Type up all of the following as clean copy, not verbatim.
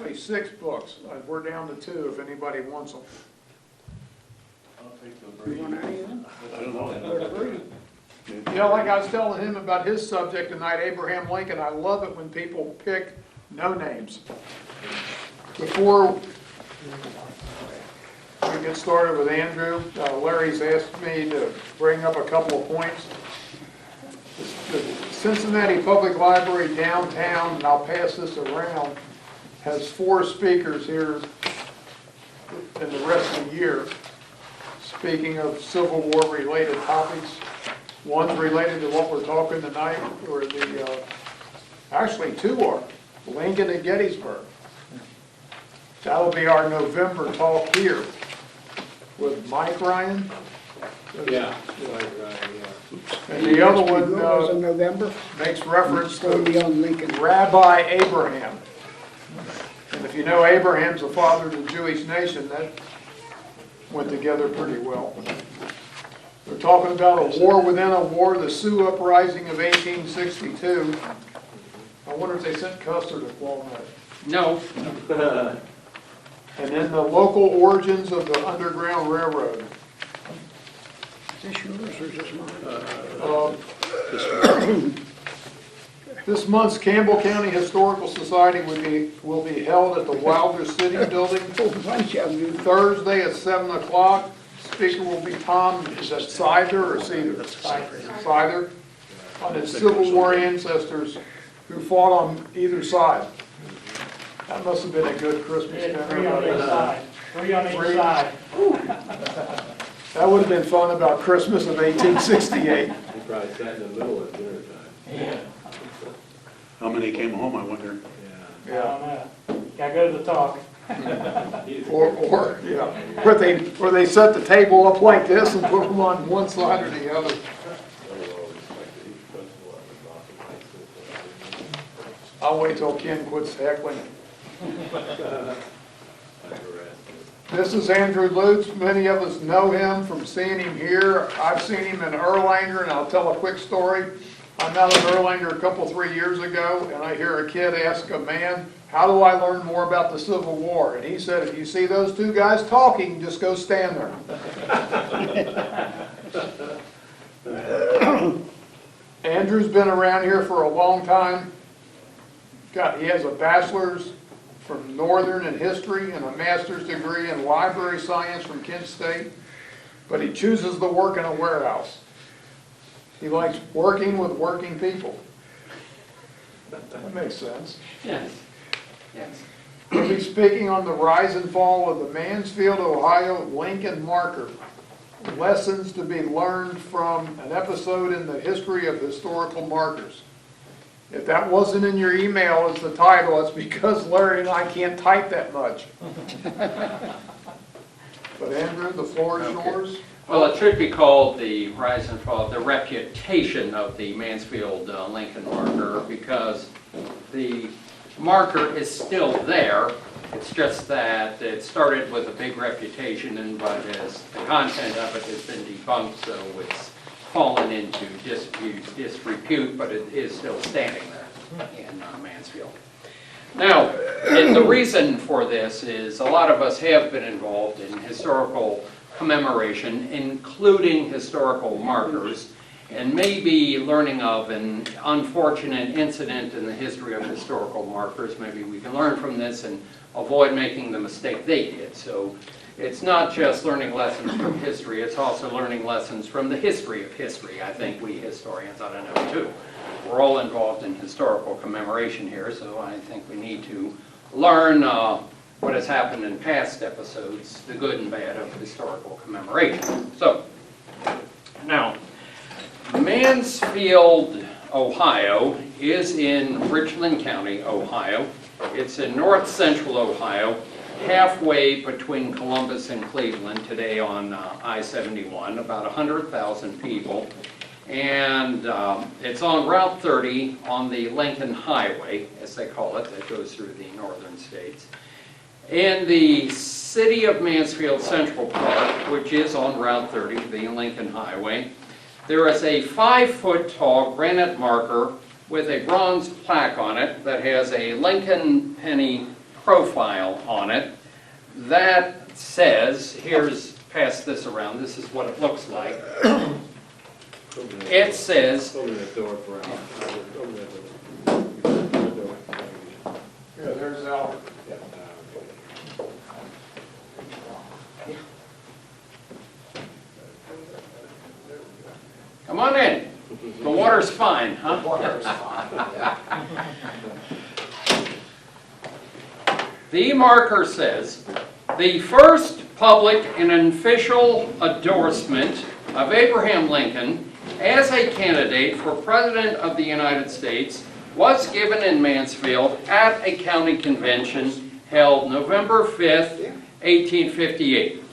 actually 6 books. We're down to 2 if anybody wants them. You want any of them? I don't know. They're free. You know, like I was telling him about his subject tonight, Abraham Lincoln, I love it when people pick no names. Before we get started with Andrew, Larry's asked me to bring up a couple of points. The Cincinnati Public Library downtown, and I'll pass this around, has 4 speakers here in the rest of the year, speaking of Civil War related topics. One's related to what we're talking tonight, or actually 2 are, Lincoln and Gettysburg. That'll be our November talk here with Mike Ryan. Yeah. And the other one Was in November. makes reference It's going to be to on Lincoln. Rabbi Abraham. And if you know Abraham's the father of the Jewish nation, that went together pretty well. We're talking about a war within a war, the Sioux Uprising of 1862. I wonder if they sent Custer to Walnut. No. And then the local origins of the Underground Railroad. Is this yours or is this mine? This month's Campbell County Historical Society will be held at the Wilder City Building Oh, bunch of them. Thursday at 7 o'clock. Speaker will be Tom, is that Seither or Seither? Seither, on his Civil War ancestors who fought on either side. That must have been a good Christmas dinner. 3 on each side. 3 on each side. That would have been fun about Christmas of 1868. He probably sat in the middle at dinner time. Yeah. How many came home, I wonder? I don't know. Gotta go to the talk. Or they set the table up like this and put them on one side or the other. I'll wait till Ken quits heckling. This is Andrew Lutes. Many of us know him from seeing him here. I've seen him in Erlanger, and I'll tell a quick story. I'm out in Erlanger a couple, 3 years ago, and I hear a kid ask a man, how do I learn more about the Civil War? And he said, if you see those 2 guys talking, just go stand there. Andrew's been around here for a long time. He has a bachelor's from Northern in history and a master's degree in library science from Kent State, but he chooses to work in a warehouse. He likes working with working people. That makes sense. Yes. Yes. He'll be speaking on the rise and fall of the Mansfield, Ohio Lincoln marker. Lessons to be learned from an episode in the history of historical markers. If that wasn't in your email as the title, it's because Larry and I can't type that much. But Andrew, the floor is yours. Well, it should be called the rise and fall, the reputation of the Mansfield Lincoln marker, because the marker is still there. It's just that it started with a big reputation, and but as the content of it has been debunked, so it's fallen into disrepute, but it is still standing there in Mansfield. Now, and the reason for this is a lot of us have been involved in historical commemoration, including historical markers, and maybe learning of an unfortunate incident in the history of historical markers. Maybe we can learn from this and avoid making the mistake they did. So it's not just learning lessons from history, it's also learning lessons from the history of history. I think we historians ought to know too. We're all involved in historical commemoration here, so I think we need to learn what has happened in past episodes, the good and bad of historical commemoration. So, now, Mansfield, Ohio is in Richland County, Ohio. It's in north central Ohio, halfway between Columbus and Cleveland, today on I-71, about 100,000 people. And it's on Route 30 on the Lincoln Highway, as they call it, that goes through the northern states. In the city of Mansfield Central Park, which is on Route 30, the Lincoln Highway, there is a 5-foot-tall granite marker with a bronze plaque on it that has a Lincoln penny profile on it that says, pass this around, this is what it looks like. It says, Open the door for Al. Open the door. Yeah, there's Albert. come on in. The water's fine, huh? Water's fine. The marker says, the first public and official endorsement of Abraham Lincoln as a candidate for President of the United States was given in Mansfield at a county convention held November 5th, 1858.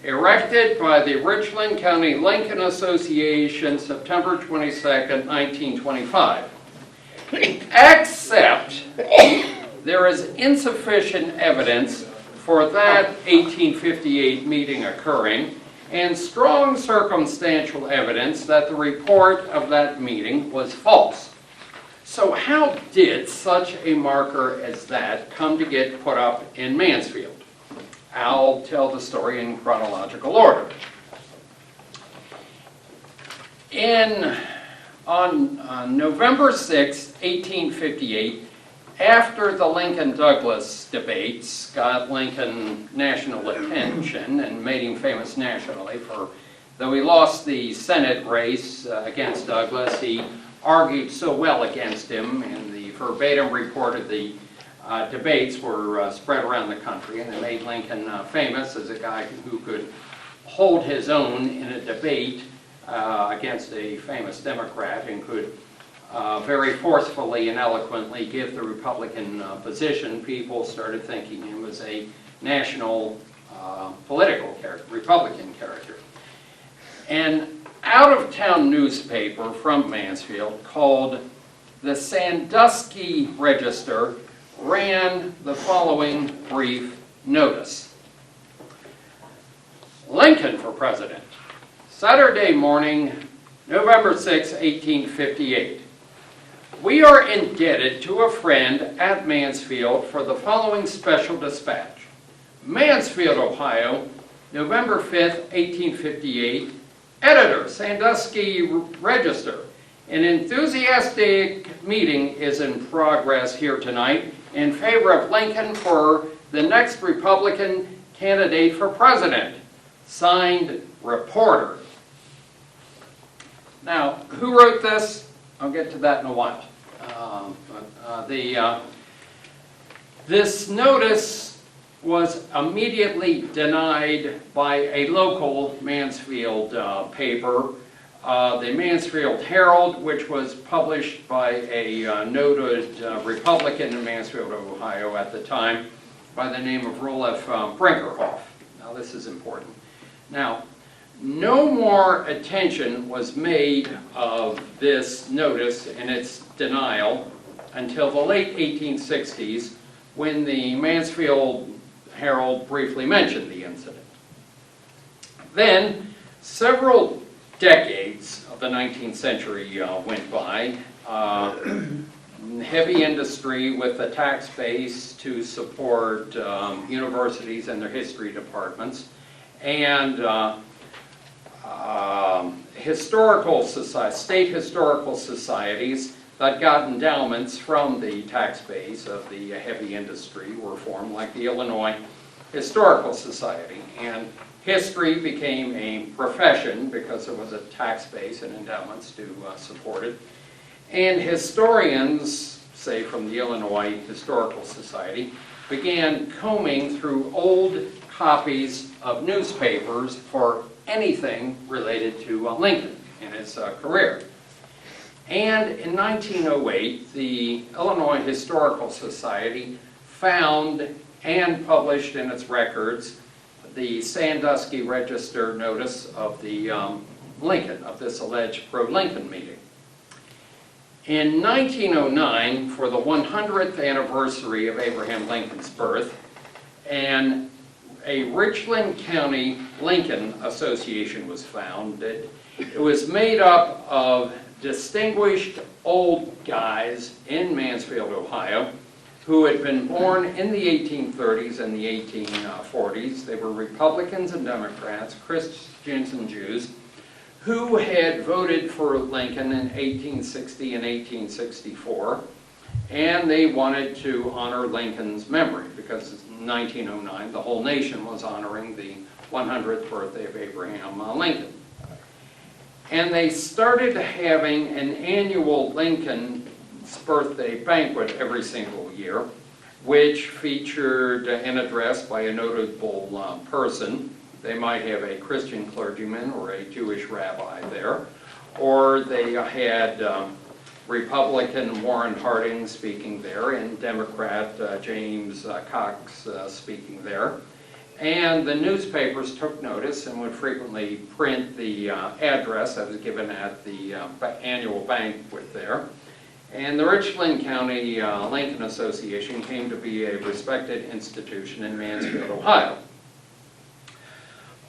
Erected by the Richland County Lincoln Association September 22nd, 1925. Except there is insufficient evidence for that 1858 meeting occurring and strong circumstantial evidence that the report of that meeting was false. So how did such a marker as that come to get put up in Mansfield? I'll tell the story in chronological order. On November 6, 1858, after the Lincoln-Douglas debates got Lincoln national attention and made him famous nationally for, though he lost the Senate race against Douglas, he argued so well against him, and the verbatim report of the debates were spread around the country, and they made Lincoln famous as a guy who could hold his own in a debate against a famous Democrat and could very forcefully and eloquently give the Republican position. People started thinking him as a national political character, Republican character. An out-of-town newspaper from Mansfield called the Sandusky Register ran the following brief notice. Lincoln for President. Saturday morning, November 6, 1858. We are indebted to a friend at Mansfield for the following special dispatch. Mansfield, Ohio, November 5th, 1858. Editor, Sandusky Register. An enthusiastic meeting is in progress here tonight in favor of Lincoln for the next Republican candidate for president. Signed, Reporter. Now, who wrote this? I'll get to that in a while. This notice was immediately denied by a local Mansfield paper, the Mansfield Herald, which was published by a noted Republican in Mansfield, Ohio at the time, by the name of Roloff Brinkerhoff. Now, this is important. Now, no more attention was made of this notice and its denial until the late 1860s, when the Mansfield Herald briefly mentioned the incident. Then, several decades of the 19th century went by. Heavy industry with a tax base to support universities and their history departments, and state historical societies that got endowments from the tax base of the heavy industry were formed, like the Illinois Historical Society. And history became a profession because there was a tax base and endowments to support it. And historians, say from the Illinois Historical Society, began combing through old copies of newspapers for anything related to Lincoln in his career. And in 1908, the Illinois Historical Society found and published in its records the Sandusky Register notice of the Lincoln, of this alleged pro-Lincoln meeting. In 1909, for the 100th anniversary of Abraham Lincoln's birth, and a Richland County Lincoln Association was founded. It was made up of distinguished old guys in Mansfield, Ohio, who had been born in the 1830s and the 1840s. They were Republicans and Democrats, Christians and Jews, who had voted for Lincoln in 1860 and 1864, and they wanted to honor Lincoln's memory because in 1909 the whole nation was honoring the 100th birthday of Abraham Lincoln. And they started having an annual Lincoln's birthday banquet every single year, which featured an address by a notable person. They might have a Christian clergyman or a Jewish rabbi there, or they had Republican Warren Harding speaking there and Democrat James Cox speaking there. And the newspapers took notice and would frequently print the address that was given at the annual banquet there. And the Richland County Lincoln Association came to be a respected institution in Mansfield, Ohio.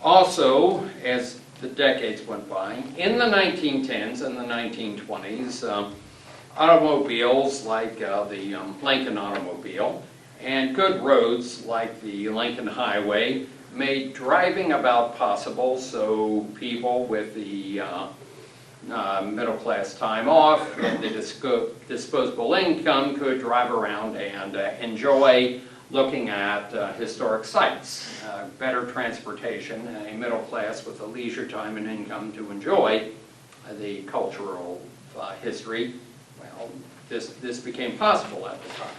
Also, as the decades went by, in the 1910s and the 1920s, automobiles like the Lincoln automobile and good roads like the Lincoln Highway made driving about possible, so people with the middle-class time off and the disposable income could drive around and enjoy looking at historic sites, better transportation, and a middle class with the leisure time and income to enjoy the cultural history. Well, this became possible at the time.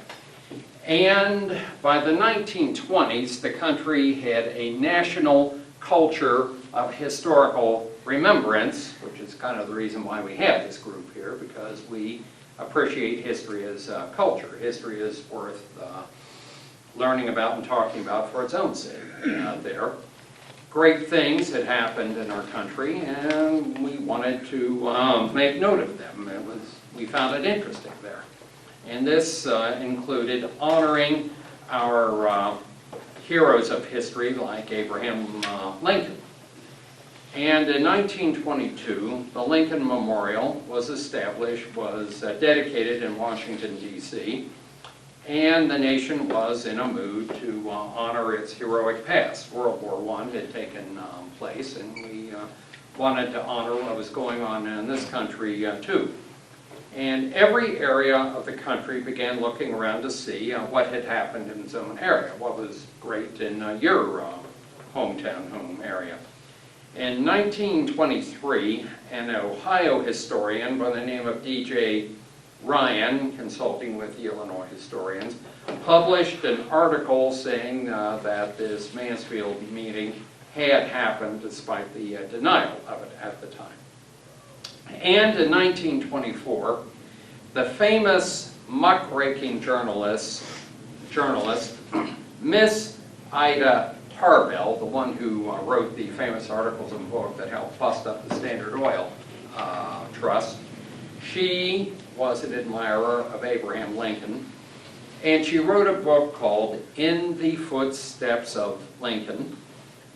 And by the 1920s, the country had a national culture of historical remembrance, which is kind of the reason why we have this group here, because we appreciate history as culture. History is worth learning about and talking about for its own sake there. Great things had happened in our country, and we wanted to make note of them. We found it interesting there. And this included honoring our heroes of history like Abraham Lincoln. And in 1922, the Lincoln Memorial was established, was dedicated in Washington, D.C., and the nation was in a mood to honor its heroic past. World War I had taken place, and we wanted to honor what was going on in this country too. And every area of the country began looking around to see what had happened in its own area, what was great in your hometown home area. In 1923, an Ohio historian by the name of D.J. Ryan, consulting with the Illinois historians, published an article saying that this Mansfield meeting had happened despite the denial of it at the time. And in 1924, the famous muckraking journalist Miss Ida Tarbell, the one who wrote the famous articles and book that helped bust up the Standard Oil Trust, she was an admirer of Abraham Lincoln, and she wrote a book called In the Footsteps of Lincoln,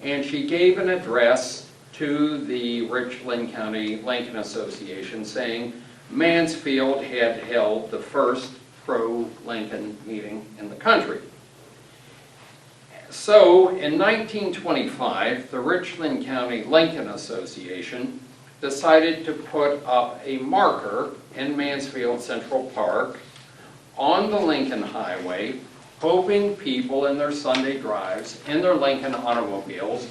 and she gave an address to the Richland County Lincoln Association saying Mansfield had held the first pro-Lincoln meeting in the country. So in 1925, the Richland County Lincoln Association decided to put up a marker in Mansfield Central Park on the Lincoln Highway, hoping people in their Sunday drives in their Lincoln automobiles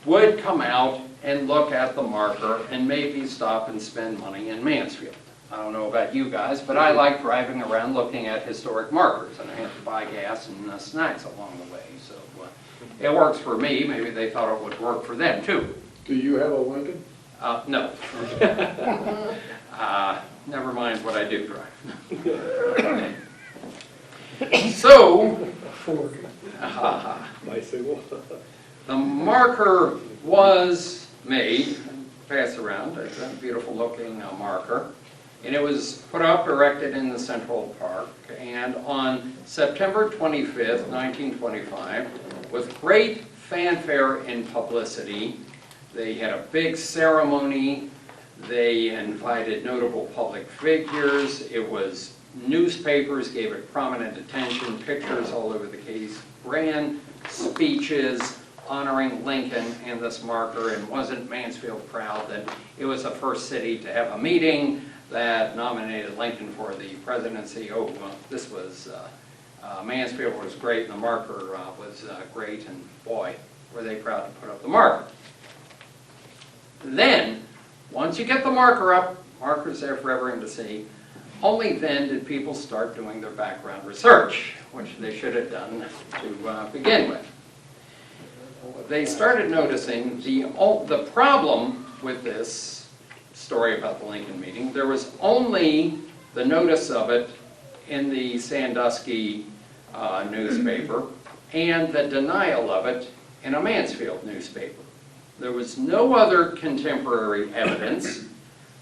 would come out and look at the marker and maybe stop and spend money in Mansfield. I don't know about you guys, but I like driving around looking at historic markers, and I have to buy gas and snacks along the way. So it works for me. Maybe they thought it would work for them too. Do you have a Lincoln? No. Never mind what I do drive. So, Bicycle. the marker was made, passed around. It's a beautiful looking marker. And it was put up, erected in the Central Park. And on September 25th, 1925, with great fanfare and publicity, they had a big ceremony. They invited notable public figures. It was newspapers gave it prominent attention, pictures all over the case, ran speeches honoring Lincoln and this marker, and wasn't Mansfield proud that it was the first city to have a meeting that nominated Lincoln for the presidency? Oh, well, this was, Mansfield was great, and the marker was great, and boy, were they proud to put up the marker. Then, once you get the marker up, marker's there for everyone to see, only then did people start doing their background research, which they should have done to begin with. They started noticing the problem with this story about the Lincoln meeting. There was only the notice of it in the Sandusky newspaper and the denial of it in a Mansfield newspaper. There was no other contemporary evidence.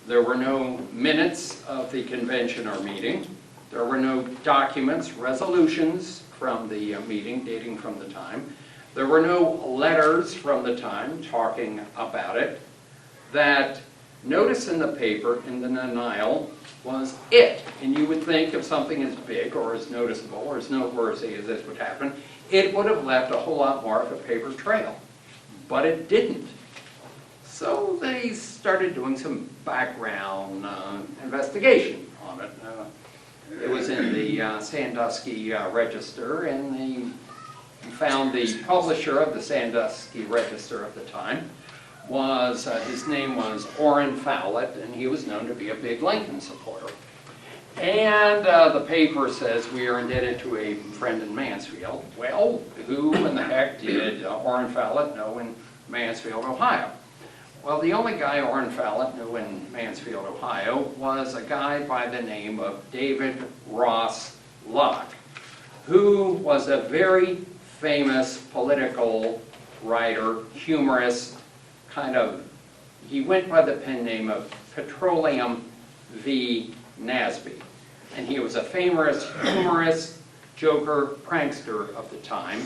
There were no minutes of the convention or meeting. There were no documents, resolutions from the meeting dating from the time. There were no letters from the time talking about it. That notice in the paper in the denial was it. And you would think if something as big or as noticeable or as noteworthy as this would happen, it would have left a whole lot more of a paper trail. But it didn't. So they started doing some background investigation on it. It was in the Sandusky Register, and they found the publisher of the Sandusky Register at the time was, his name was Orrin Fowlett, and he was known to be a big Lincoln supporter. And the paper says we are indebted to a friend in Mansfield. Well, who in the heck did Orrin Fowlett know in Mansfield, Ohio? Well, the only guy Orrin Fowlett knew in Mansfield, Ohio was a guy by the name of David Ross Locke, who was a very famous political writer, humorist, he went by the pen name of Petroleum V. Nasby. And he was a famous humorist, joker, prankster of the time,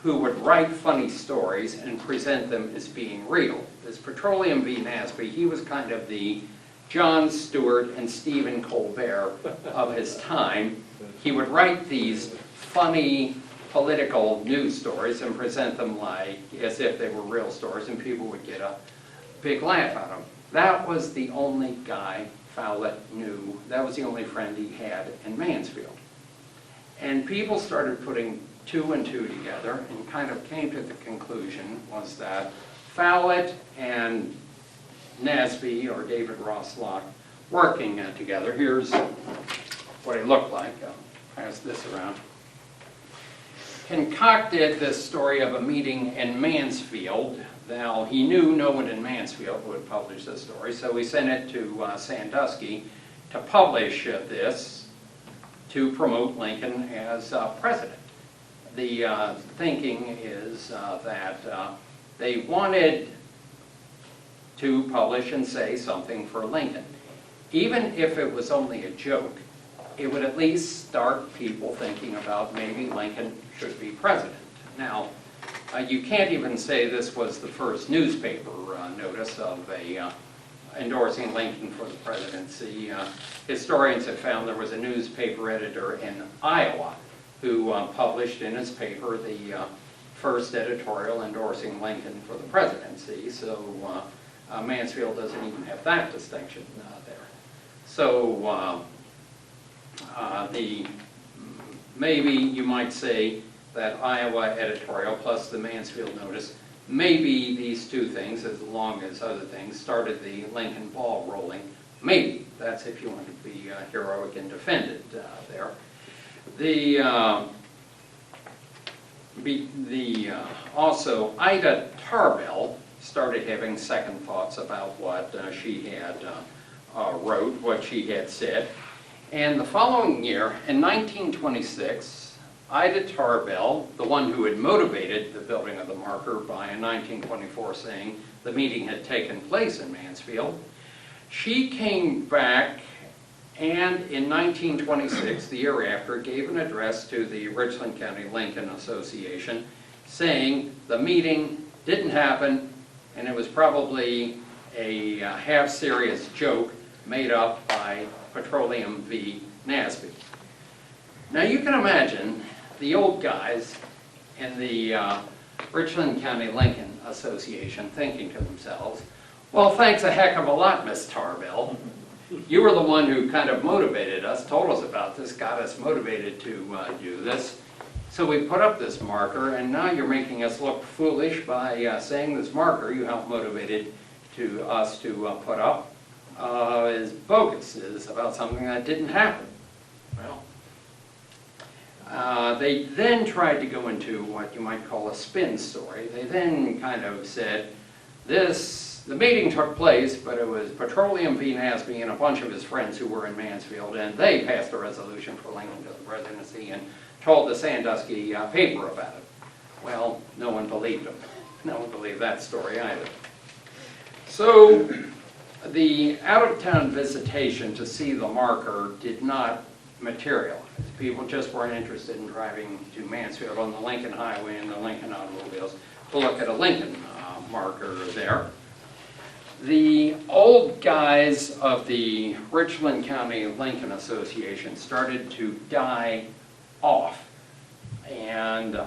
who would write funny stories and present them as being real. This Petroleum V. Nasby, he was kind of the Jon Stewart and Stephen Colbert of his time. He would write these funny political news stories and present them like as if they were real stories, and people would get a big laugh out of them. That was the only guy Fowlett knew. That was the only friend he had in Mansfield. And people started putting two and two together and kind of came to the conclusion was that Fowlett and Nasby, or David Ross Locke, working together. Here's what it looked like. I'll pass this around. Concocted this story of a meeting in Mansfield. Now, he knew no one in Mansfield would publish this story, so he sent it to Sandusky to publish this to promote Lincoln as president. The thinking is that they wanted to publish and say something for Lincoln. Even if it was only a joke, it would at least start people thinking about maybe Lincoln should be president. Now, you can't even say this was the first newspaper notice of endorsing Lincoln for the presidency. Historians have found there was a newspaper editor in Iowa who published in his paper the first editorial endorsing Lincoln for the presidency. So Mansfield doesn't even have that distinction there. So maybe you might say that Iowa editorial plus the Mansfield notice, maybe these two things, as long as other things, started the Lincoln ball rolling. Maybe. That's if you want to be heroic and defend it there. Also, Ida Tarbell started having second thoughts about what she had wrote, what she had said. And the following year, in 1926, Ida Tarbell, the one who had motivated the building of the marker by in 1924 saying the meeting had taken place in Mansfield, she came back and in 1926, the year after, gave an address to the Richland County Lincoln Association saying the meeting didn't happen and it was probably a half-serious joke made up by Petroleum V. NASB. Now you can imagine the old guys in the Richland County Lincoln Association thinking to themselves, well, thanks a heck of a lot, Miss Tarbell. You were the one who kind of motivated us, told us about this, got us motivated to do this. So we put up this marker, and now you're making us look foolish by saying this marker you helped motivated to us to put up is bogus, is about something that didn't happen. Well, they then tried to go into what you might call a spin story. They then kind of said, the meeting took place, but it was Petroleum v. NASB and a bunch of his friends who were in Mansfield, and they passed a resolution for Lincoln to the presidency and told the Sandusky paper about it. Well, no one believed them. No one believed that story either. So the out-of-town visitation to see the marker did not materialize. People just weren't interested in driving to Mansfield on the Lincoln Highway and the Lincoln automobiles to look at a Lincoln marker there. The old guys of the Richland County Lincoln Association started to die off, and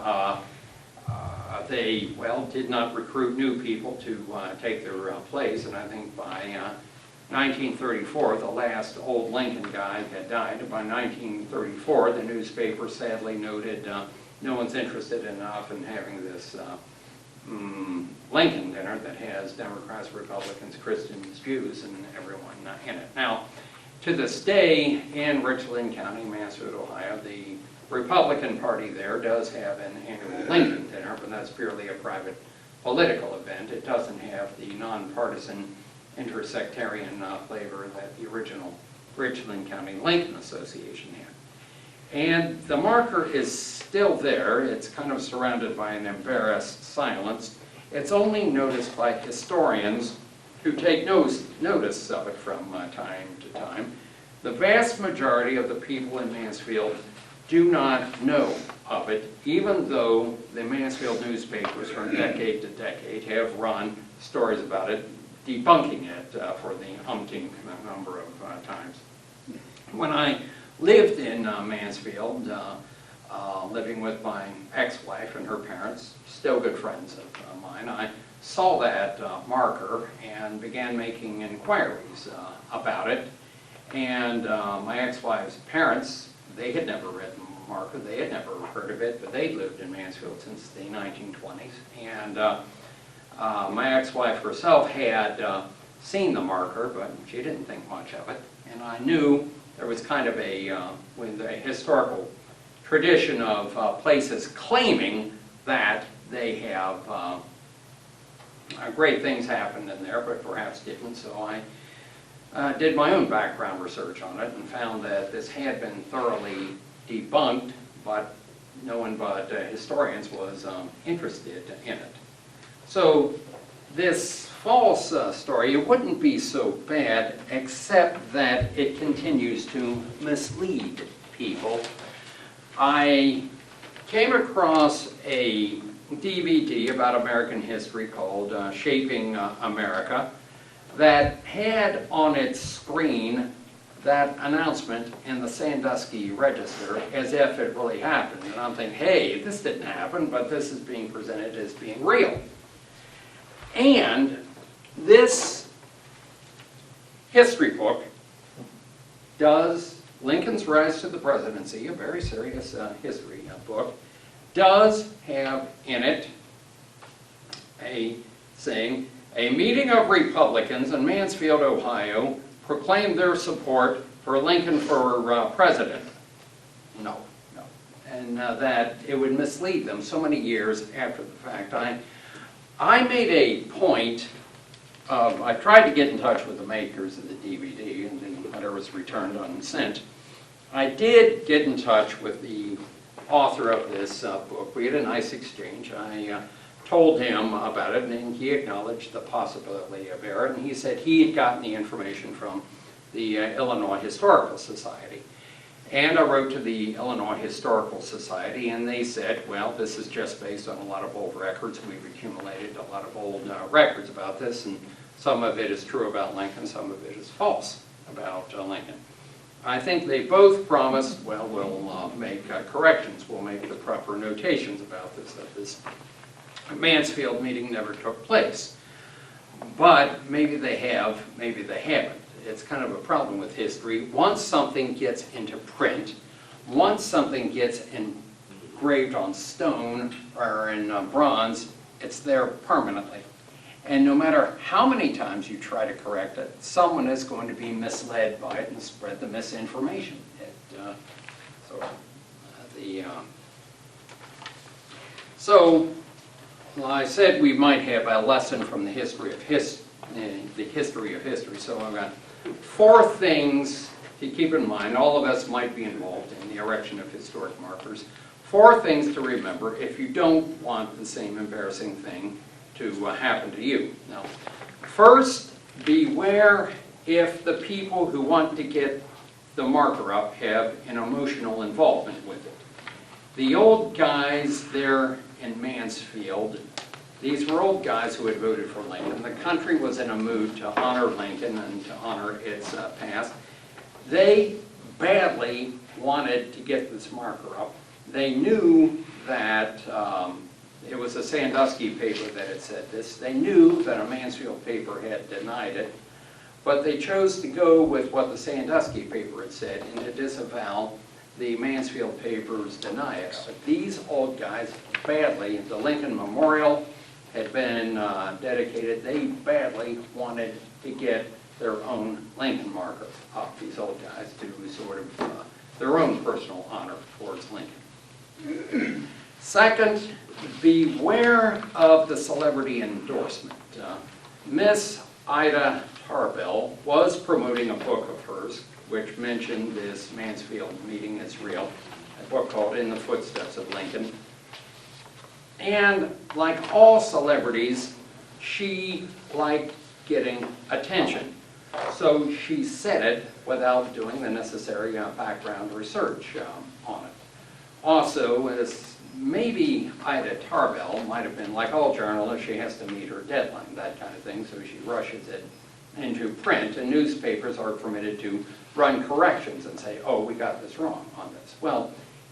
they, well, did not recruit new people to take their place, and I think by 1934, the last old Lincoln guy had died. By 1934, the newspaper sadly noted no one's interested enough in having this Lincoln dinner that has Democrats, Republicans, Christians, Jews, and everyone in it. Now, to this day, in Richland County, Mansfield, Ohio, the Republican Party there does have an annual Lincoln dinner, but that's purely a private political event. It doesn't have the nonpartisan intersectarian flavor that the original Richland County Lincoln Association had. And the marker is still there. It's kind of surrounded by an embarrassed silence. It's only noticed by historians who take notice of it from time to time. The vast majority of the people in Mansfield do not know of it, even though the Mansfield newspapers from decade to decade have run stories about it, debunking it for the umpteenth number of times. When I lived in Mansfield, living with my ex-wife and her parents, still good friends of mine, I saw that marker and began making inquiries about it. And my ex-wife's parents, they had never read the marker, they had never heard of it, but they'd lived in Mansfield since the 1920s. And my ex-wife herself had seen the marker, but she didn't think much of it. And I knew there was kind of with a historical tradition of places claiming that they have great things happened in there, but perhaps didn't. So I did my own background research on it and found that this had been thoroughly debunked, but no one but historians was interested in it. So this false story, it wouldn't be so bad, except that it continues to mislead people. I came across a DVD about American history called Shaping America that had on its screen that announcement in the Sandusky Register as if it really happened. And I'm thinking, hey, this didn't happen, but this is being presented as being real. And this history book does, Lincoln's Rise to the Presidency, a very serious history book, does have in it a saying, a meeting of Republicans in Mansfield, Ohio, proclaimed their support for Lincoln for president. No. And that it would mislead them so many years after the fact. I made a point of, I tried to get in touch with the makers of the DVD, and the letter was returned unsent. I did get in touch with the author of this book. We had a nice exchange. I told him about it, and he acknowledged the possibility of error, and he said he had gotten the information from the Illinois Historical Society. And I wrote to the Illinois Historical Society, and they said, well, this is just based on a lot of old records. We've accumulated a lot of old records about this, and some of it is true about Lincoln, some of it is false about Lincoln. I think they both promised, well, we'll make corrections, we'll make the proper notations about this, that this Mansfield meeting never took place. But maybe they have, maybe they haven't. It's kind of a problem with history. Once something gets into print, once something gets engraved on stone or in bronze, it's there permanently. And no matter how many times you try to correct it, someone is going to be misled by it and spread the misinformation. Well, I said we might have a lesson from the history of history. So I've got 4 things to keep in mind. All of us might be involved in the erection of historic markers. 4 things to remember if you don't want the same embarrassing thing to happen to you. Now, first, beware if the people who want to get the marker up have an emotional involvement with it. The old guys there in Mansfield, these were old guys who had voted for Lincoln. The country was in a mood to honor Lincoln and to honor its past. They badly wanted to get this marker up. They knew that it was a Sandusky paper that had said this. They knew that a Mansfield paper had denied it, but they chose to go with what the Sandusky paper had said and to disavow the Mansfield paper's denial. But these old guys badly, the Lincoln Memorial had been dedicated, they badly wanted to get their own Lincoln marker up, these old guys, to sort of their own personal honor towards Lincoln. Second, beware of the celebrity endorsement. Miss Ida Tarbell was promoting a book of hers which mentioned this Mansfield meeting is real, a book called In the Footsteps of Lincoln. And like all celebrities, she liked getting attention. So she said it without doing the necessary background research on it. Also, as maybe Ida Tarbell might have been, like all journalists, she has to meet her deadline, that kind of thing, so she rushes it into print, and newspapers are permitted to run corrections and say, oh, we got this wrong on this. Well,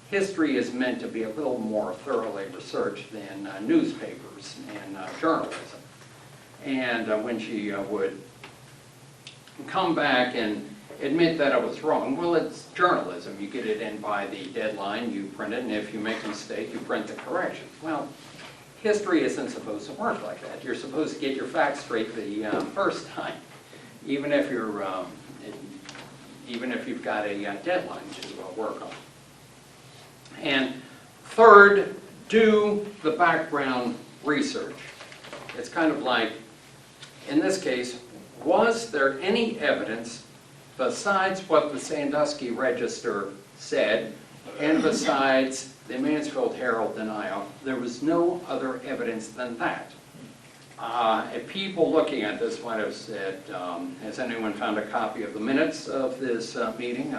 history is meant to be a little more thoroughly researched than newspapers and journalism. And when she would come back and admit that it was wrong, well, it's journalism. You get it in by the deadline, you print it, and if you make a mistake, you print the correction. Well, history isn't supposed to work like that. You're supposed to get your facts straight the first time, even if you're, even if you've got a deadline to work on. And third, do the background research. It's kind of like, in this case, was there any evidence besides what the Sandusky Register said and besides the Mansfield Herald denial? There was no other evidence than that. People looking at this might have said, has anyone found a copy of the minutes of this meeting?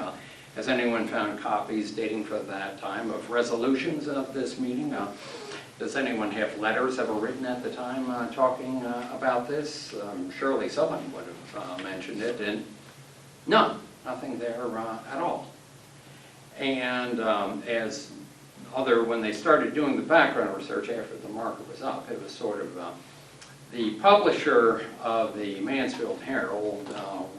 Has anyone found copies dating from that time of resolutions of this meeting? Does anyone have letters ever written at the time talking about this? Surely someone would have mentioned it, and nothing there at all. And when they started doing the background research after the marker was up, it was sort of the publisher of the Mansfield Herald,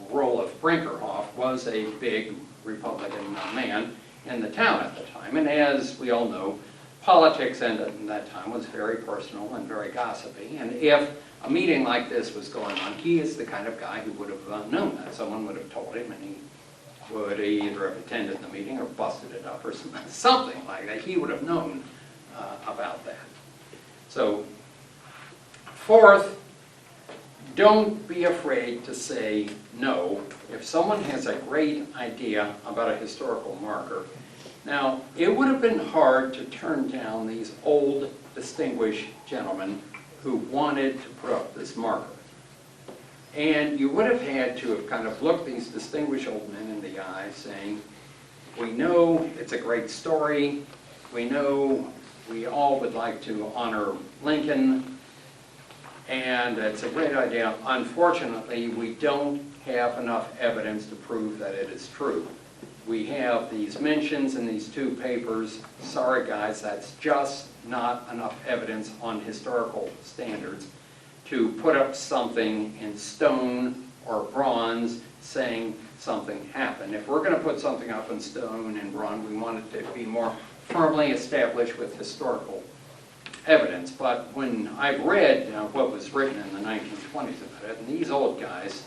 Roloff Brinkerhoff, was a big Republican man in the town at the time. And as we all know, politics in that time was very personal and very gossipy. And if a meeting like this was going on, he is the kind of guy who would have known that. Someone would have told him, and he would either have attended the meeting or busted it up or something like that. He would have known about that. So, fourth, don't be afraid to say no. If someone has a great idea about a historical marker, now, it would have been hard to turn down these old, distinguished gentlemen who wanted to put up this marker. And you would have had to have kind of looked these distinguished old men in the eye saying, we know it's a great story, we know we all would like to honor Lincoln, and it's a great idea. Unfortunately, we don't have enough evidence to prove that it is true. we have these mentions in these two papers. Sorry, guys, that's just not enough evidence on historical standards to put up something in stone or bronze saying something happened. If we're going to put something up in stone and bronze, we want it to be more firmly established with historical evidence. But when I've read what was written in the 1920s about it, and these old guys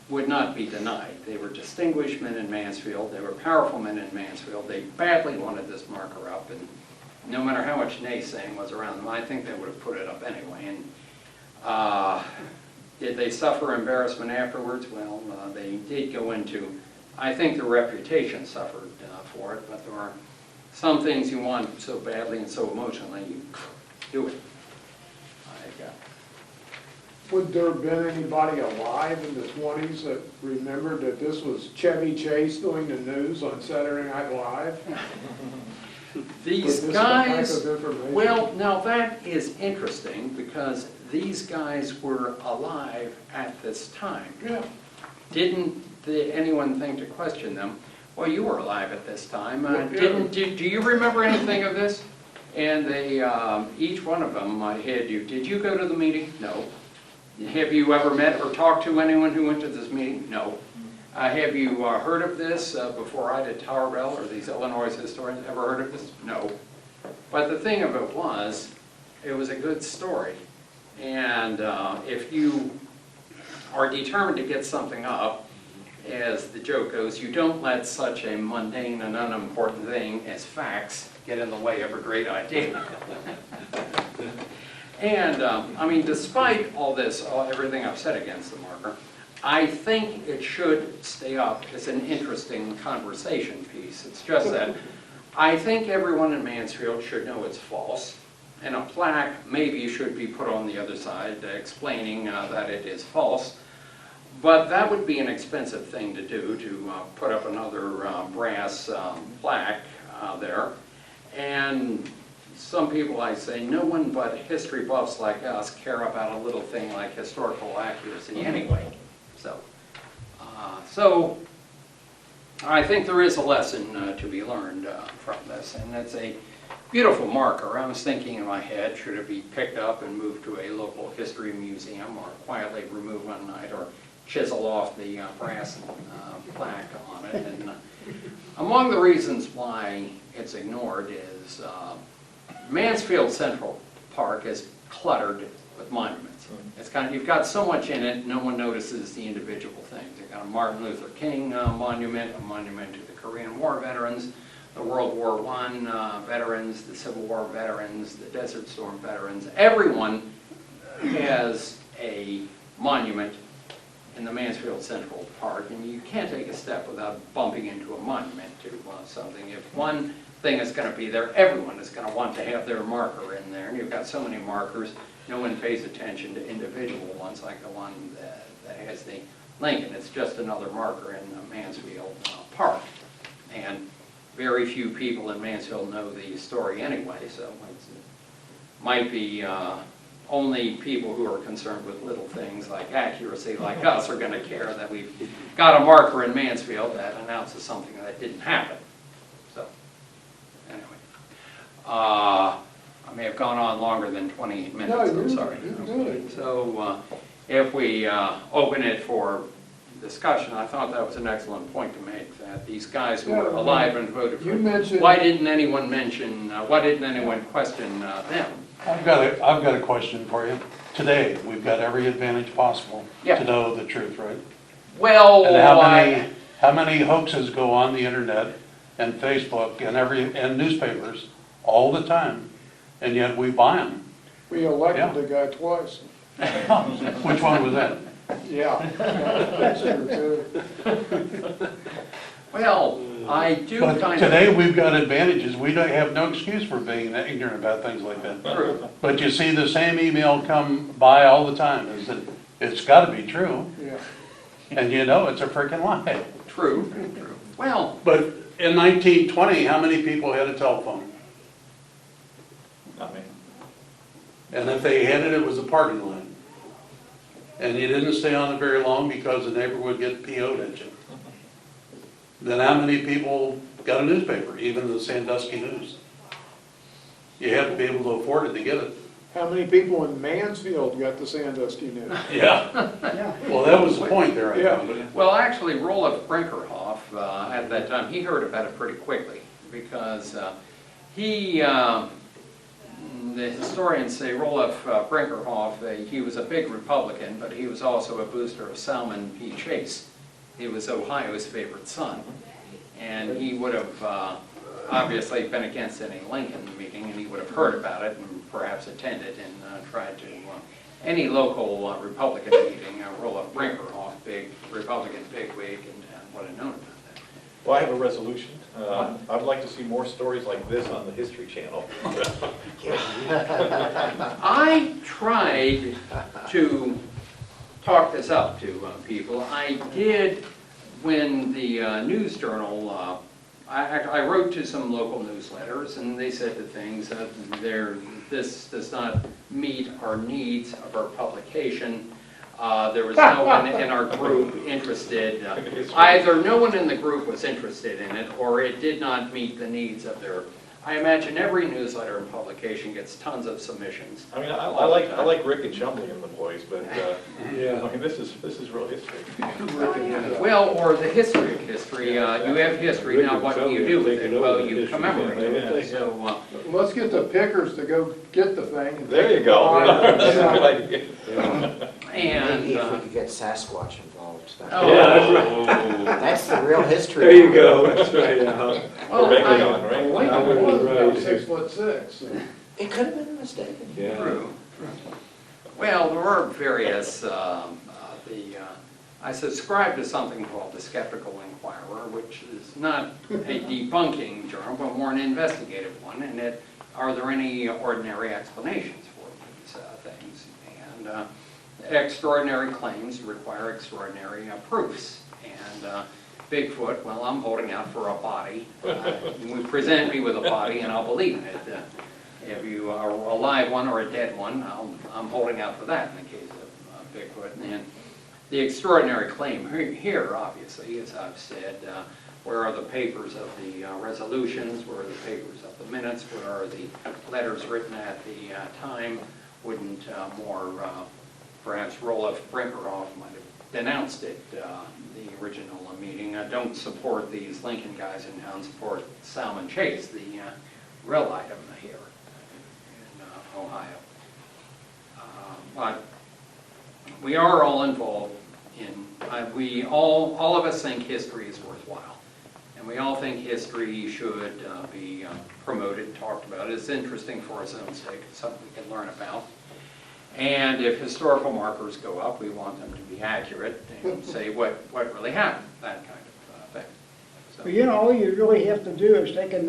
would not be denied. They were distinguished men in Mansfield. They were powerful men in Mansfield. They badly wanted this marker up, and no matter how much naysaying was around them, I think they would have put it up anyway. And did they suffer embarrassment afterwards? Well, they did go into, I think their reputation suffered for it, but there are some things you want so badly and so emotionally, you do it. Would there have been anybody alive in the 20s that remembered that this was Chevy Chase doing the news on Saturday Night Live? These With this guys, type of information? well, now that is interesting because these guys were alive at this time. Yeah. Didn't anyone think to question them? Well, you were alive at this time. Well, yeah. Do you remember anything of this? And they, each one of them had you. Did you go to the meeting? No. Have you ever met or talked to anyone who went to this meeting? No. Have you heard of this before I did Tower Bell or these Illinois historians? Ever heard of this? No. But the thing of it was a good story. And if you are determined to get something up, as the joke goes, you don't let such a mundane and unimportant thing as facts get in the way of a great idea. And, I mean, despite all this, everything I've said against the marker, I think it should stay up as an interesting conversation piece. It's just that I think everyone in Mansfield should know it's false, and a plaque maybe should be put on the other side explaining that it is false. But that would be an expensive thing to do, to put up another brass plaque there. And some people, I say, no one but history buffs like us care about a little thing like historical accuracy anyway. So I think there is a lesson to be learned from this, and it's a beautiful marker. I was thinking in my head, should it be picked up and moved to a local history museum, or quietly removed one night, or chisel off the brass plaque on it. And among the reasons why it's ignored is Mansfield Central Park is cluttered with monuments. It's kind of, you've got so much in it, no one notices the individual things. You've got a Martin Luther King monument, a monument to the Korean War veterans, the World War I veterans, the Civil War veterans, the Desert Storm veterans. Everyone has a monument in the Mansfield Central Park, and you can't take a step without bumping into a monument to something. If one thing is going to be there, everyone is going to want to have their marker in there, and you've got so many markers, no one pays attention to individual ones like the one that has the Lincoln. It's just another marker in the Mansfield Park, and very few people in Mansfield know the story anyway, so it might be only people who are concerned with little things like accuracy like us are going to care that we've got a marker in Mansfield that announces something that didn't happen. So, anyway. I may have gone on longer than 28 minutes, No, I'm sorry. you're good. So, if we open it for discussion, I thought that was an excellent point to make, that these guys who were alive and voted for You mentioned- why didn't anyone mention, why didn't anyone question them? I've got a question for you. Today, we've got every advantage possible Yeah. to know the truth, right? Well, And how many hoaxes go on the internet and Facebook and newspapers all the time, and yet we buy them? We elected Yeah. the guy twice. Which one was that? Yeah. That's true, too. well, I do But kind today, of. we've got advantages. We don't have no excuse for being ignorant about things like that. True. But you see the same email come by all the time, is that it's got to be true, Yeah. and you know it's a freaking lie. True. Well, But in 1920, how many people had a telephone? Not me. And if they had it, it was a party line. And you didn't stay on it very long because the neighbor would get PO'd at you. then how many people got a newspaper, even the Sandusky News? You have to be able to afford it to get it. How many people in Mansfield got the Sandusky News? Yeah. Yeah. Well, that was the point there, I Yeah. found. Well, actually, Roloff Brinkerhoff, at that time, he heard about it pretty quickly, because the historians say Roloff Brinkerhoff, he was a big Republican, but he was also a booster of Salmon P. Chase. He was Ohio's favorite son, and he would have obviously been against any Lincoln meeting, and he would have heard about it and perhaps attended and tried to, any local Republican meeting, Roloff Brinkerhoff, big Republican bigwig, and would have known about that. Well, I have a resolution. I'd like to see more stories like this on the History Channel. I tried to talk this up to people. I did when the News Journal, I wrote to some local newsletters, and they said the things that this does not meet our needs of our publication. There was no one in our group interested. Either no one in the group was interested in it, or it did not meet the needs of their. I imagine every newsletter and publication gets tons of submissions. I mean, I like Rick and Chumley and the boys, but I mean, this is real history. Well, or the history of history. You have history, now what do you do with it? Well, you commemorate it. So, Let's get the pickers to go get the thing. And There you go. and Maybe if we could get Sasquatch involved. oh, That's the real history. There you go, that's right, yeah. well, Regular I- on, right? Lincoln was about Right. 6'6". So. It could have been mistaken. Yeah. True. Well, there are various, I subscribe to something called the Skeptical Inquirer, which is not a debunking journal, but more an investigative one, and are there any ordinary explanations for these things? And extraordinary claims require extraordinary proofs. And Bigfoot, well, I'm holding out for a body. You present me with a body and I'll believe in it. If you are a live one or a dead one, I'm holding out for that in the case of Bigfoot. And the extraordinary claim here, obviously, as I've said, where are the papers of the resolutions, where are the papers of the minutes, where are the letters written at the time? Wouldn't perhaps Roloff Brinkerhoff might have denounced it, the original meeting. Don't support these Lincoln guys in town, support Salmon Chase, the real item here in Ohio. But we are all involved in, all of us think history is worthwhile. And we all think history should be promoted, talked about. It's interesting for its own sake. It's something we can learn about. And if historical markers go up, we want them to be accurate and say what really happened, that kind of thing. So, Well, you know, all you really have to do is they can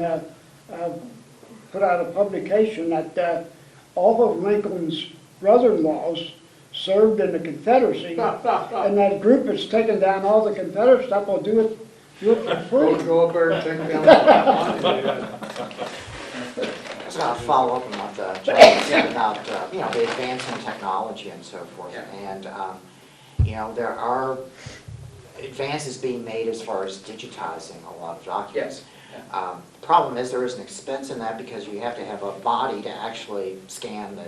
put out a publication that all of Lincoln's brother-in-laws served in the Confederacy, and that group that's taken down all the Confederate stuff will do it for We'll free. go up there and take down the So I'll follow up on what John said about, the advance in technology and so forth. Yeah. And, there are advances being made as far as digitizing a lot of documents. Yes. The problem is there is an expense in that because you have to have a body to actually scan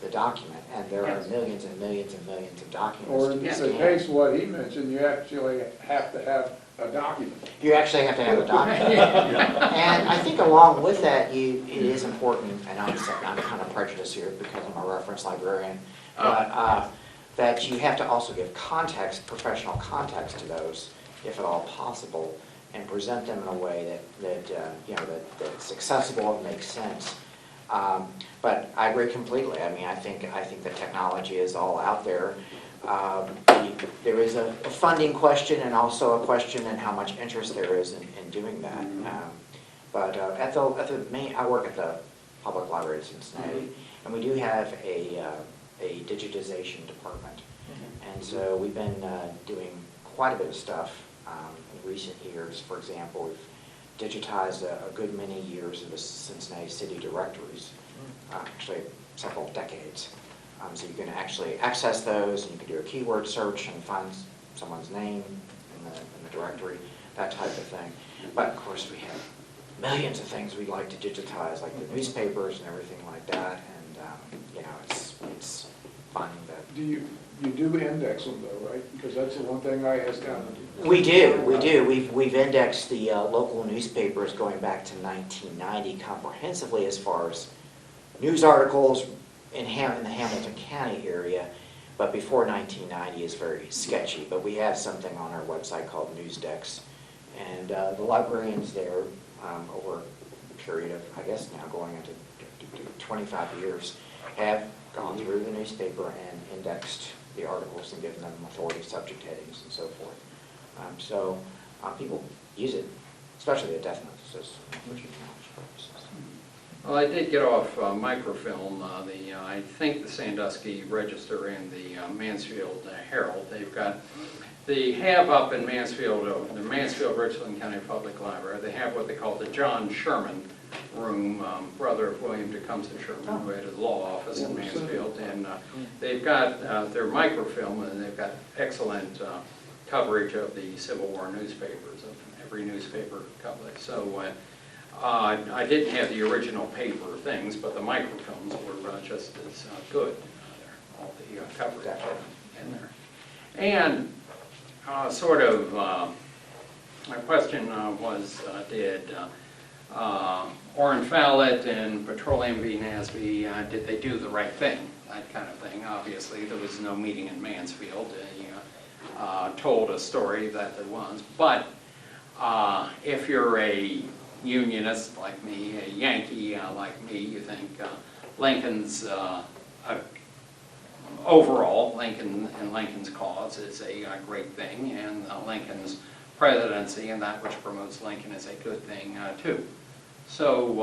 the document, and there are Yes. millions and millions and millions of documents Or to in be the scanned. case of what he mentioned, you actually have to have a document. You actually have to have a document. And I think along with that, it is important, and I'm kind of prejudiced here because I'm a reference librarian, but that you have to also give context, professional context to those, if at all possible, and present them in a way that's accessible and makes sense. But I agree completely. I mean, I think the technology is all out there. There is a funding question and also a question in how much interest there is in doing that. But at the main, I work at the Public Library in Cincinnati, and we do have a digitization department. And so we've been doing quite a bit of stuff in recent years. For example, we've digitized a good many years of the Cincinnati city directories, actually several decades. So you can actually access those, and you can do a keyword search and find someone's name in the directory. that type of thing. But of course, we have millions of things we'd like to digitize, like the newspapers and everything like that, and, you know, it's finding that. Do you do index them though, right? Because that's the one thing I asked down. We do. We've indexed the local newspapers going back to 1990 comprehensively as far as news articles in the Hamilton County area, but before 1990 is very sketchy. But we have something on our website called NewsDex, and the librarians there, over a period of, I guess now going into 25 years, have gone through the newspaper and indexed the articles and given them authority subject headings and so forth. So people use it, especially at death notices, for knowledge purposes. Well, I did get off microfilm, I think the Sandusky Register and the Mansfield Herald. They have up in Mansfield, the Mansfield Richland County Public Library, they have what they call the John Sherman Room, brother of William Tecumseh Sherman, who had his law office in Mansfield. And they've got their microfilm, and they've got excellent coverage of the Civil War newspapers, of every newspaper coverage. So I didn't have the original paper things, but the microfilms were just as good. All the coverage in there. And my question was, did Orrin Fowlett and Petroleum v. Nasby, did they do the right thing? That kind of thing. Obviously, there was no meeting in Mansfield. He told a story that there was. But if you're a unionist like me, a Yankee like me, you think Lincoln's, overall, Lincoln and Lincoln's cause is a great thing, and Lincoln's presidency and that which promotes Lincoln is a good thing too. So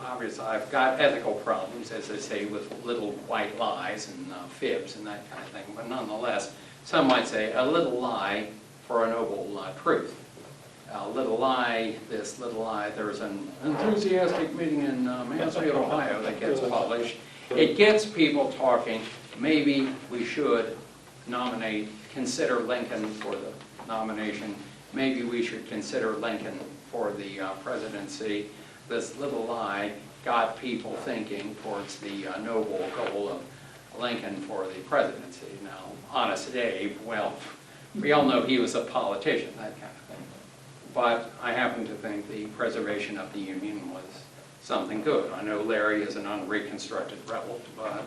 obviously I've got ethical problems, as they say, with little white lies and fibs and that kind of thing, but nonetheless, some might say a little lie for a noble truth. A little lie, this little lie, there's an enthusiastic meeting in Mansfield, Ohio that gets published. It gets people talking. Maybe we should consider Lincoln for the nomination. Maybe we should consider Lincoln for the presidency. This little lie got people thinking towards the noble goal of Lincoln for the presidency. Now, Honest Dave, well, we all know he was a politician, that kind of thing. But I happen to think the preservation of the Union was something good. I know Larry is an unreconstructed rebel, but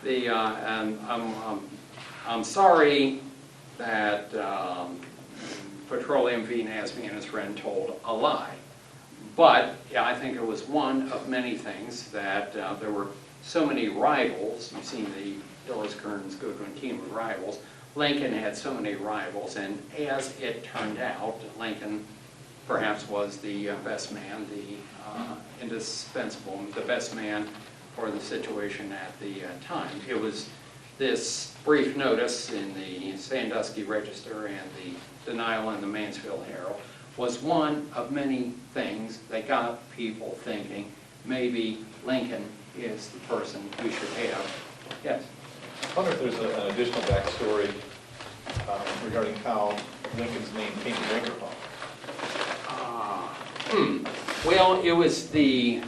and I'm sorry that Petroleum v. Nasby and his friend told a lie. But yeah, I think it was one of many things that there were so many rivals. You've seen the Doris Kearns Goodwin team of rivals. Lincoln had so many rivals, and as it turned out, Lincoln perhaps was the best man, the indispensable, the best man for the situation at the time. It was this brief notice in the Sandusky Register and the denial in the Mansfield Herald was one of many things that got people thinking maybe Lincoln is the person we should have. Yes? I wonder if there's an additional backstory regarding how Lincoln's name came to Brinker Hall. Well, it was the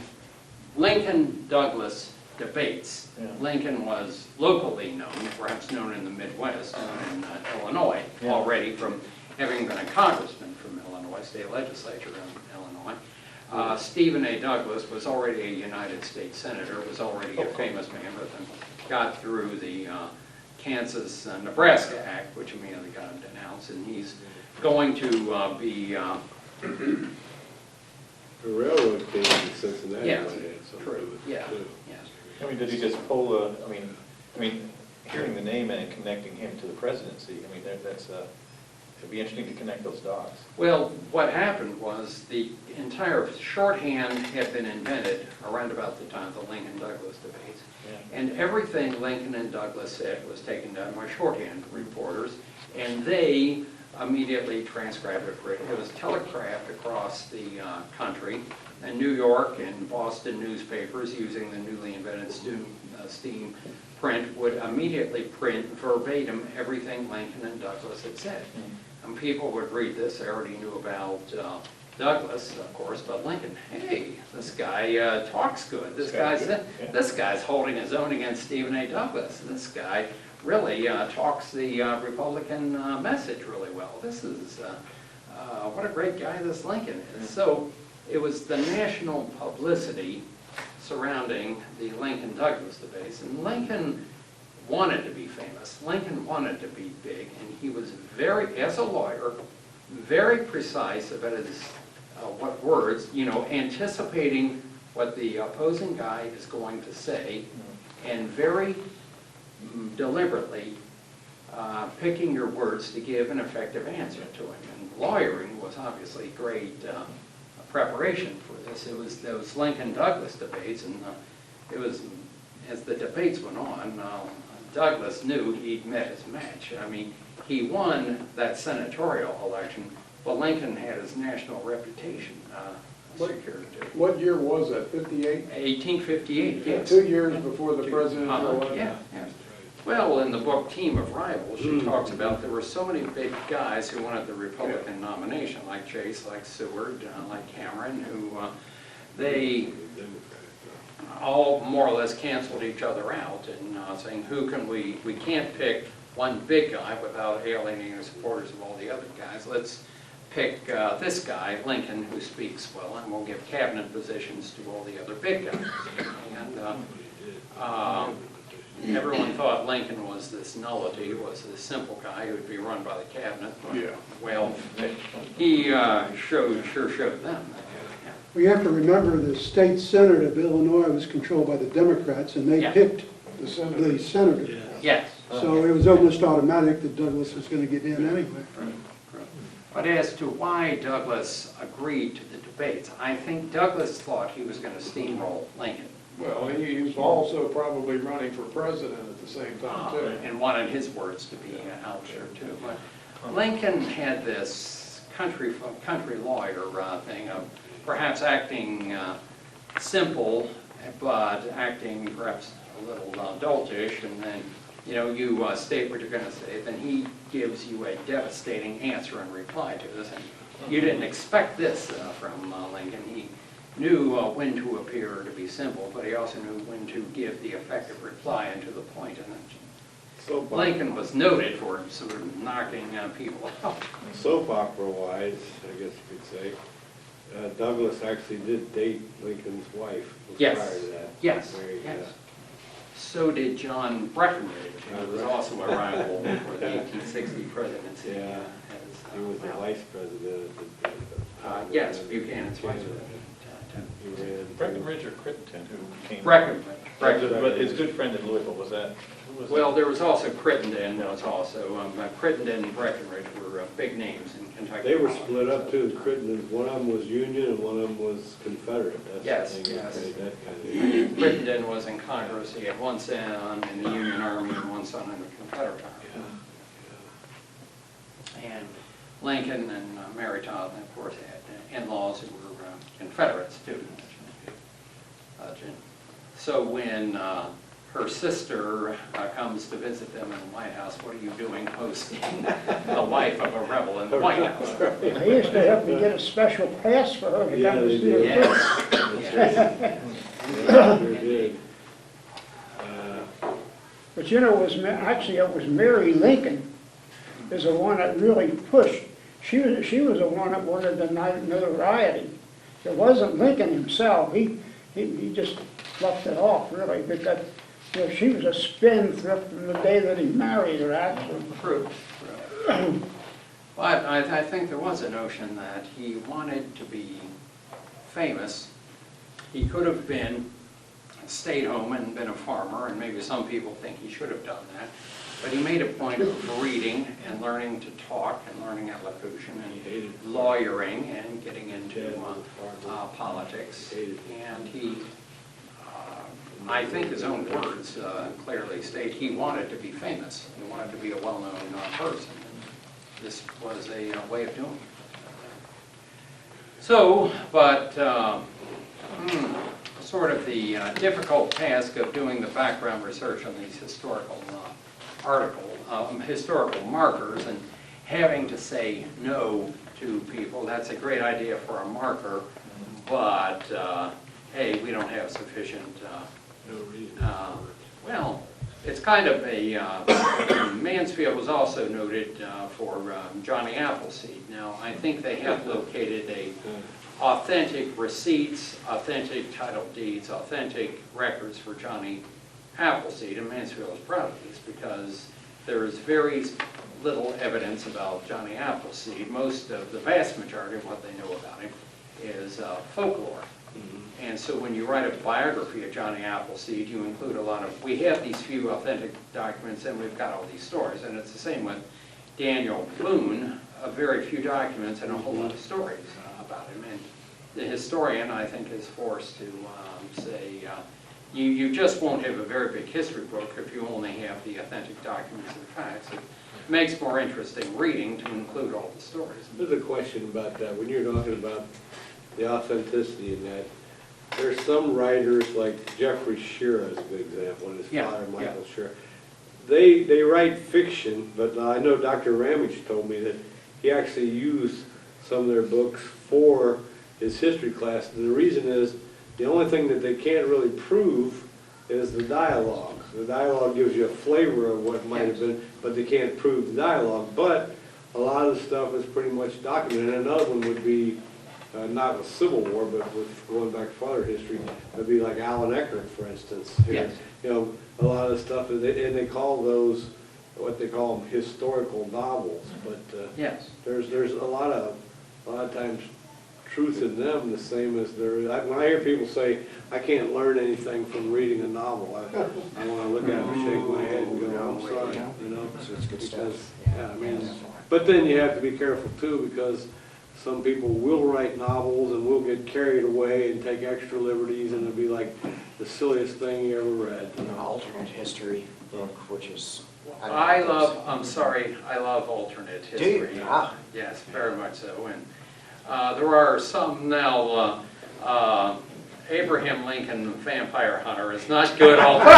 Lincoln-Douglas debates. Yeah. Lincoln was locally known, perhaps known in the Midwest, known in Illinois already from having been a congressman from Illinois, state legislature in Illinois. Stephen A. Douglas was already a United States senator, was already a famous man, but then got through the Kansas-Nebraska Act, which immediately got him denounced, and he's going to be... The railroad came to Cincinnati. Yeah, when they had something to true. do with it, Yeah, too. yes. I mean, did he just pull I mean, hearing the name and connecting him to the presidency, I mean, it'd be interesting to connect those dots. Well, what happened was the entire shorthand had been invented around about the time of the Lincoln-Douglas debates. Yeah. And everything Lincoln and Douglas said was taken down by shorthand reporters, and they immediately transcribed it for it. It was telegraphed across the country, and New York and Boston newspapers, using the newly invented steam print, would immediately print verbatim everything Lincoln and Douglas had said. and people would read this, they already knew about Douglas, of course, but Lincoln, hey, this guy talks good. This guy's holding his own against Stephen A. Douglas. This guy really talks the Republican message really well. This is, what a great guy this Lincoln is. So it was the national publicity surrounding the Lincoln-Douglas debates, and Lincoln wanted to be famous. Lincoln wanted to be big, and he was very, as a lawyer, very precise about his what words, anticipating what the opposing guy is going to say, and very deliberately picking your words to give an effective answer to him. And lawyering was obviously great preparation for this. It was those Lincoln-Douglas debates, and it was, as the debates went on, Douglas knew he'd met his match. I mean, he won that senatorial election, but Lincoln had his national reputation secured too. What year was that, 58? 1858, yes. 2 years before the presidential election? Yeah, yeah. Well, in the book Team of Rivals, she talks about there were so many big guys who wanted the Republican nomination, like Chase, like Seward, like Cameron, who they all more or less canceled each other out and saying, who can we can't pick one big guy without alienating the supporters of all the other guys. Let's pick this guy, Lincoln, who speaks well, and we'll give cabinet positions to all the other big guys. And everyone thought Lincoln was this nullity, was this simple guy who would be run by the cabinet. Yeah. Well, he sure showed them that. We have to remember the state senate of Illinois was controlled by the Democrats, and they Yeah. picked The senator. the senator. Yes. So it was almost automatic that Douglas was going to get in anyway. But as to why Douglas agreed to the debates, I think Douglas thought he was going to steamroll Lincoln. Well, he was also probably running for president at the same time, too. And wanted his words to be out there too. But Lincoln had this country lawyer thing of perhaps acting simple, but acting perhaps a little doltish, and then you state what you're going to say, then he gives you a devastating answer in reply to this. And you didn't expect this from Lincoln. He knew when to appear to be simple, but he also knew when to give the effective reply and to the point. And Lincoln was noted for sort of knocking people out. Soap opera wise, I guess you could say, Douglas actually did date Lincoln's wife Yes. prior to that. Yes, Very, yes. So did John Breckinridge, who was also a rival for the 1860 presidency. Yeah. He was the vice president at the time. Yes, Buchanan's vice president. He ran. Breckinridge or Crittenden, who came? Breckinridge. But his good friend in Louisville, was that? Who was Well, that? there was also Crittenden, there was also, Crittenden and Breckinridge were big names in Kentucky. They were split up too. Crittenden, one of them was Union and one of them was Confederate. That's Yes, the thing. yes. That kind of. Crittenden was in Congress, he had one son in the Union Army and one son in the Confederate Army. And Lincoln and Mary Todd, of course, had in-laws who were Confederates too. So when her sister comes to visit them in the White House, what are you doing hosting the wife of a rebel in the White House? They used to have to get a special pass for her to Yeah, come to they see her. did. Yes. Yeah, they did. But actually it was Mary Lincoln is the one that really pushed. She was the one that wanted the notoriety. It wasn't Lincoln himself. He just left it off really, because she was a spendthrift from the day that he married her actually. True. But I think there was a notion that he wanted to be famous. He could have stayed home and been a farmer, and maybe some people think he should have done that. But he made a point of reading and learning to talk and learning elocution and lawyering and getting into politics. And he, I think his own words clearly state he wanted to be famous. He wanted to be a well-known person. And this was a way of doing it. So, but sort of the difficult task of doing the background research on these historical historical markers, and having to say no to people. That's a great idea for a marker, but, hey, we don't have sufficient, well, it's kind of a, Mansfield was also noted for Johnny Appleseed. Now, I think they have located authentic receipts, authentic title deeds, authentic records for Johnny Appleseed, and Mansfield is proud of these because there is very little evidence about Johnny Appleseed. Most of the vast majority of what they know about him is folklore. And so when you write a biography of Johnny Appleseed, you include a lot of, we have these few authentic documents and we've got all these stories. And it's the same with Daniel Boone, a very few documents and a whole lot of stories about him. And the historian, I think, is forced to say, you just won't have a very big history book if you only have the authentic documents and facts. It makes more interesting reading to include all the stories. There's a question about that. When you're talking about the authenticity in that, there's some writers like Jeffrey Shearer is a good example, and his father, Michael Shearer. They write fiction, but I know Dr. Ramage told me that he actually used some of their books for his history class. And the reason is, the only thing that they can't really prove is the dialogue. The dialogue gives you a flavor of what might have been, but they can't prove the dialogue. But a lot of the stuff is pretty much documented. And another one would be, not with Civil War, but with going back farther history, would be like Alan Eckert, for instance. Yes. You know, a lot of stuff, and they call those, what they call them, historical novels. But Yes. there's a lot of times truth in them, the same as there is. When I hear people say, I can't learn anything from reading a novel, I want to look at it and shake my head and go, I'm sorry, you know. It's good stuff. Because, yeah, I mean, but then you have to be careful too, because some people will write novels and will get carried away and take extra liberties, and it'll be like the silliest thing you ever read. An alternate history book, which is. I love alternate history. Do you? Ah. Yes, very much so. And there are some now, Abraham Lincoln Vampire Hunter is not good alternate.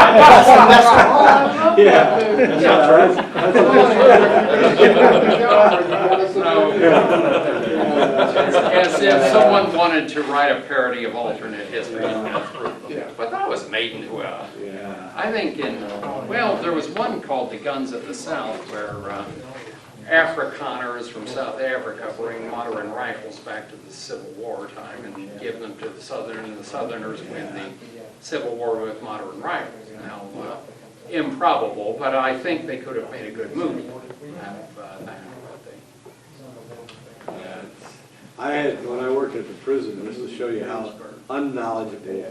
As if someone wanted to write a parody of alternate history. But that was made into a, I think there was one called The Guns of the South, where Afrikaners from South Africa bring modern rifles back to the Civil War time and give them to the Southern, and the Southerners win the Civil War with modern rifles. Now, improbable, but I think they could have made a good movie out of that. I had, when I worked at the prison, this will show you how unknowledgeable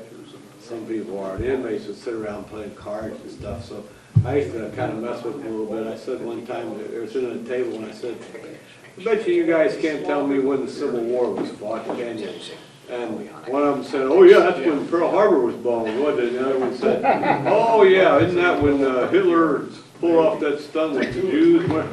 some people are. The inmates would sit around playing cards and stuff, so I used to kind of mess with them a little bit. I said one time, they were sitting at a table, and I said, I bet you guys can't tell me when the Civil War was fought, can you? And one of them said, oh yeah, that's when Pearl Harbor was bombed, wasn't it? And the other one said, oh yeah, isn't that when Hitler pulled off that stunt with the Jews? One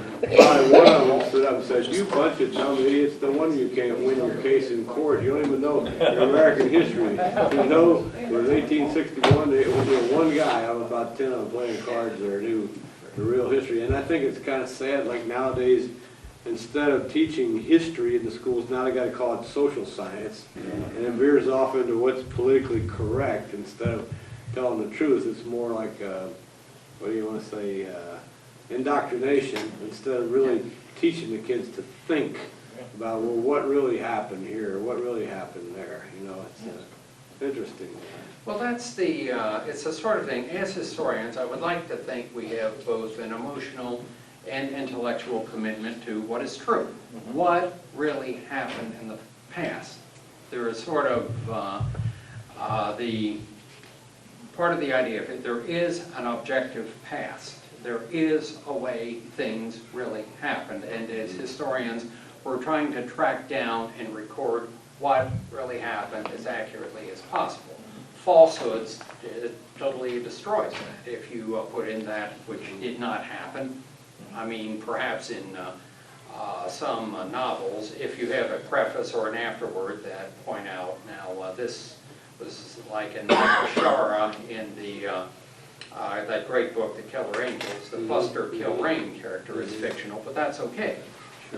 of them stood up and said, you bunch of dumb idiots, no wonder you can't win your case in court. You don't even know your American history. You know, it was 1861, it was one guy out of about 10 of them playing cards there knew the real history. And I think it's kind of sad, like nowadays, instead of teaching history in the schools, now they got to call it social science, and it veers off into what's politically correct instead of telling the truth. It's more like, what do you want to say, indoctrination, instead of really teaching the kids to think about, well, what really happened here, what really happened there. You know, it's interesting. Well, that's the, it's the sort of thing, as historians, I would like to think we have both an emotional and intellectual commitment to what is true. What really happened in the past? There is sort of the part of the idea of it, there is an objective past. There is a way things really happened, and as historians, we're trying to track down and record what really happened as accurately as possible. Falsehoods totally destroys that if you put in that which did not happen. I mean, perhaps in some novels, if you have a preface or an afterword that point out, now this was like in Shara in the that great book, The Killer Angels, the Buster Kilrain character is fictional, but that's okay.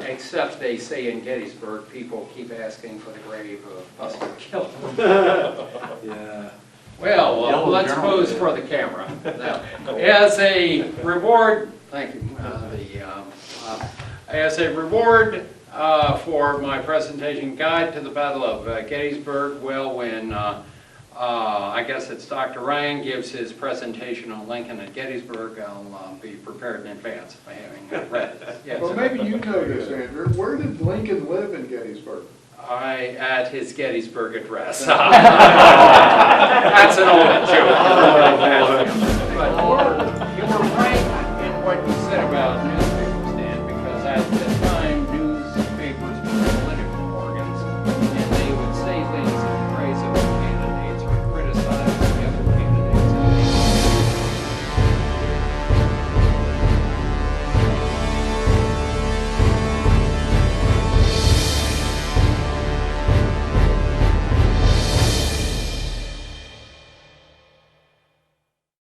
Except they say in Gettysburg, people keep asking for the grave of Buster Keller. Yeah. Well, Yellow let's Journal pose did. for the camera. Now, as a reward, thank you, as a reward for my presentation guide to the Battle of Gettysburg, well, when I guess it's Dr. Ryan gives his presentation on Lincoln at Gettysburg, I'll be prepared in advance by having read it. Yes. Well, maybe you know this, Andrew. Where did Lincoln live in Gettysburg? At his Gettysburg address. That's an old joke.